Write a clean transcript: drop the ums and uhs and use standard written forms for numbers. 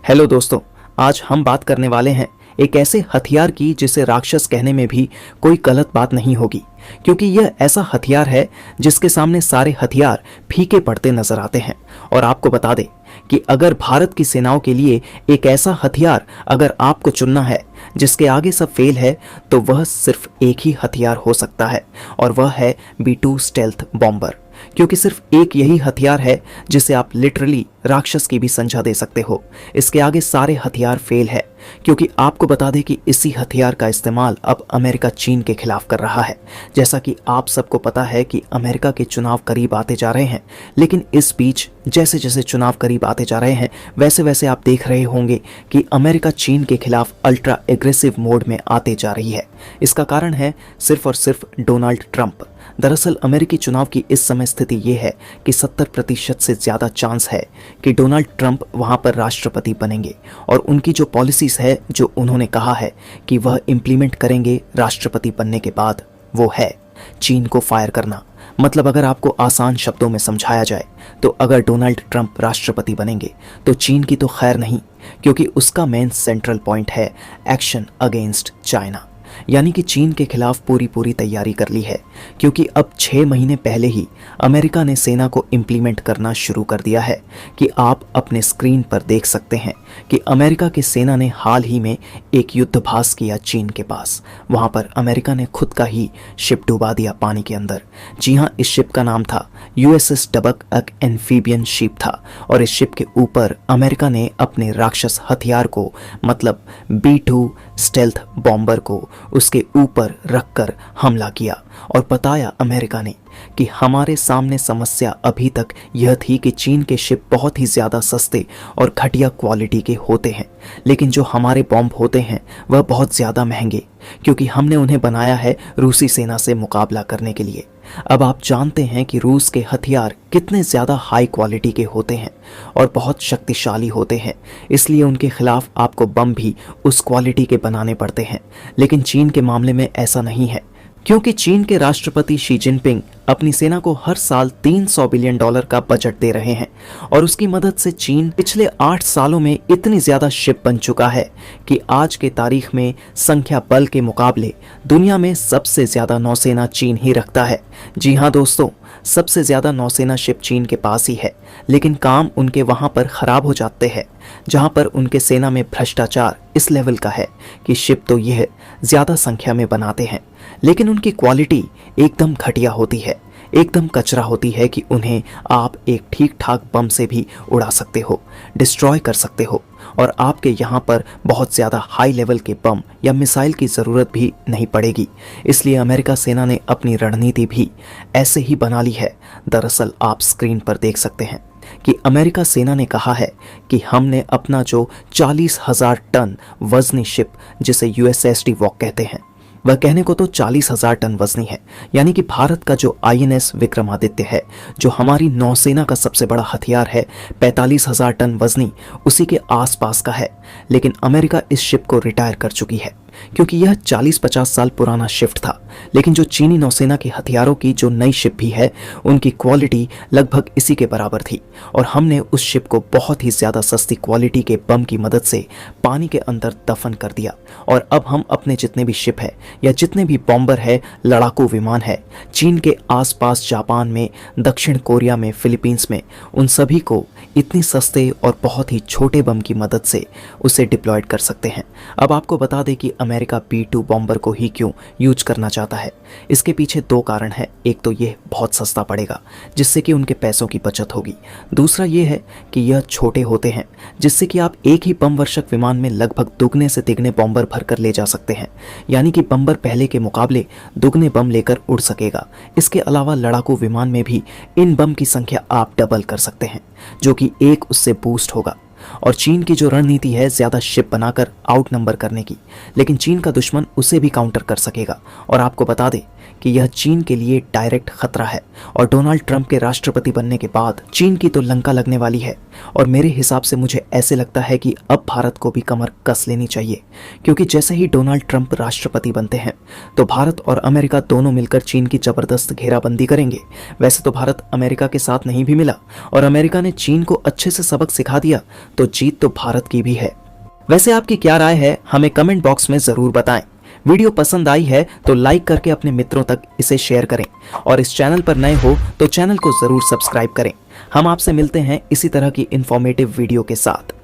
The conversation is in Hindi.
हेलो दोस्तों, आज हम बात करने वाले हैं एक ऐसे हथियार की जिसे राक्षस कहने में भी कोई गलत बात नहीं होगी, क्योंकि यह ऐसा हथियार है जिसके सामने सारे हथियार फीके पड़ते नजर आते हैं। और आपको बता दें कि अगर भारत की सेनाओं के लिए एक ऐसा हथियार अगर आपको चुनना है जिसके आगे सब फेल है, तो वह सिर्फ एक ही हथियार हो सकता है और वह है B2 स्टेल्थ बॉम्बर। क्योंकि सिर्फ एक यही हथियार है जिसे आप लिटरली राक्षस की भी संज्ञा दे सकते हो। इसके आगे सारे हथियार फेल है, क्योंकि आपको बता दें कि इसी हथियार का इस्तेमाल अब अमेरिका चीन के खिलाफ कर रहा है। जैसा कि आप सबको पता है कि अमेरिका के चुनाव करीब आते जा रहे हैं, लेकिन इस बीच जैसे जैसे चुनाव करीब आते जा रहे हैं वैसे वैसे आप देख रहे होंगे कि अमेरिका चीन के खिलाफ अल्ट्रा एग्रेसिव मोड में आते जा रही है। इसका कारण है सिर्फ और सिर्फ डोनाल्ड ट्रंप। दरअसल अमेरिकी चुनाव की इस समय स्थिति ये है कि 70% से ज़्यादा चांस है कि डोनाल्ड ट्रंप वहां पर राष्ट्रपति बनेंगे, और उनकी जो पॉलिसीज़ है, जो उन्होंने कहा है कि वह इम्प्लीमेंट करेंगे राष्ट्रपति बनने के बाद, वो है चीन को फायर करना। मतलब अगर आपको आसान शब्दों में समझाया जाए तो अगर डोनाल्ड ट्रंप राष्ट्रपति बनेंगे तो चीन की तो खैर नहीं, क्योंकि उसका मेन सेंट्रल पॉइंट है एक्शन अगेंस्ट चाइना। यानी कि चीन के खिलाफ पूरी तैयारी कर ली है, क्योंकि अब 6 महीने पहले ही अमेरिका ने सेना को इम्प्लीमेंट करना शुरू कर दिया है। कि आप अपने स्क्रीन पर देख सकते हैं कि अमेरिका की सेना ने हाल ही में एक युद्धभास किया चीन के पास। वहां पर अमेरिका ने खुद का ही शिप डुबा दिया पानी के अंदर। जी हाँ, इस शिप का नाम था USS डबक, एक एम्फीबियन शिप था, और इस शिप के ऊपर अमेरिका ने अपने राक्षस हथियार को, मतलब B2 स्टेल्थ बॉम्बर को उसके ऊपर रखकर हमला किया। और बताया अमेरिका ने कि हमारे सामने समस्या अभी तक यह थी कि चीन के शिप बहुत ही ज़्यादा सस्ते और घटिया क्वालिटी के होते हैं, लेकिन जो हमारे बॉम्ब होते हैं वह बहुत ज़्यादा महंगे, क्योंकि हमने उन्हें बनाया है रूसी सेना से मुकाबला करने के लिए। अब आप जानते हैं कि रूस के हथियार कितने ज़्यादा हाई क्वालिटी के होते हैं और बहुत शक्तिशाली होते हैं, इसलिए उनके खिलाफ आपको बम भी उस क्वालिटी के बनाने पड़ते हैं। लेकिन चीन के मामले में ऐसा नहीं है, क्योंकि चीन के राष्ट्रपति शी जिनपिंग अपनी सेना को हर साल $300 बिलियन का बजट दे रहे हैं, और उसकी मदद से चीन पिछले 8 सालों में इतनी ज़्यादा शिप बन चुका है कि आज के तारीख में संख्या बल के मुकाबले दुनिया में सबसे ज़्यादा नौसेना चीन ही रखता है। जी हाँ दोस्तों, सबसे ज़्यादा नौसेना शिप चीन के पास ही है, लेकिन काम उनके वहाँ पर ख़राब हो जाते हैं, जहाँ पर उनके सेना में भ्रष्टाचार इस लेवल का है कि शिप तो यह ज़्यादा संख्या में बनाते हैं, लेकिन उनकी क्वालिटी एकदम घटिया होती है, एकदम कचरा होती है कि उन्हें आप एक ठीक ठाक बम से भी उड़ा सकते हो, डिस्ट्रॉय कर सकते हो, और आपके यहाँ पर बहुत ज़्यादा हाई लेवल के बम या मिसाइल की ज़रूरत भी नहीं पड़ेगी। इसलिए अमेरिका सेना ने अपनी रणनीति भी ऐसे ही बना ली है। दरअसल आप स्क्रीन पर देख सकते हैं कि अमेरिका सेना ने कहा है कि हमने अपना जो 40,000 टन वजनी शिप, जिसे USSD वॉक कहते हैं, वह कहने को तो 40,000 टन वजनी है। यानी कि भारत का जो INS विक्रमादित्य है, जो हमारी नौसेना का सबसे बड़ा हथियार है, 45,000 टन वजनी उसी के आसपास का है। लेकिन अमेरिका इस शिप को रिटायर कर चुकी है, क्योंकि यह 40-50 साल पुराना शिफ्ट था। लेकिन जो चीनी नौसेना के हथियारों की जो नई शिप भी है, उनकी क्वालिटी लगभग इसी के बराबर थी, और हमने उस शिप को बहुत ही ज़्यादा सस्ती क्वालिटी के बम की मदद से पानी के अंदर दफन कर दिया। और अब हम अपने जितने भी शिप है या जितने भी बॉम्बर है, लड़ाकू विमान है, चीन के आसपास, जापान में, दक्षिण कोरिया में, फिलीपींस में, उन सभी को इतनी सस्ते और बहुत ही छोटे बम की मदद से उसे डिप्लॉयड कर सकते हैं। अब आपको बता दें कि अमेरिका B2 बॉम्बर को ही क्यों यूज करना चाहता है। इसके पीछे 2 कारण हैं। एक तो यह बहुत सस्ता पड़ेगा, जिससे कि उनके पैसों की बचत होगी। दूसरा ये है कि यह छोटे होते हैं, जिससे कि आप एक ही बम वर्षक विमान में लगभग दुगने से तिगने बॉम्बर भरकर ले जा सकते हैं। यानी कि बम्बर पहले के मुकाबले दुगने बम लेकर उड़ सकेगा। इसके अलावा लड़ाकू विमान में भी इन बम की संख्या आप डबल कर सकते हैं, जो कि एक उससे बूस्ट होगा। और चीन की जो रणनीति है ज़्यादा शिप बनाकर आउट नंबर करने की, लेकिन चीन का दुश्मन उसे भी काउंटर कर सकेगा। और आपको बता दें कि यह चीन के लिए डायरेक्ट खतरा है, और डोनाल्ड ट्रंप के राष्ट्रपति बनने के बाद चीन की तो लंका लगने वाली है। और मेरे हिसाब से मुझे ऐसे लगता है कि अब भारत को भी कमर कस लेनी चाहिए, क्योंकि जैसे ही डोनाल्ड ट्रंप राष्ट्रपति बनते हैं तो भारत और अमेरिका दोनों मिलकर चीन की जबरदस्त घेराबंदी करेंगे। वैसे तो भारत अमेरिका के साथ नहीं भी मिला, और अमेरिका ने चीन को अच्छे से सबक सिखा दिया, तो जीत तो भारत की भी है। वैसे आपकी क्या राय है, हमें कमेंट बॉक्स में जरूर बताएं। वीडियो पसंद आई है तो लाइक करके अपने मित्रों तक इसे शेयर करें और इस चैनल पर नए हो तो चैनल को जरूर सब्सक्राइब करें। हम आपसे मिलते हैं इसी तरह की इंफॉर्मेटिव वीडियो के साथ।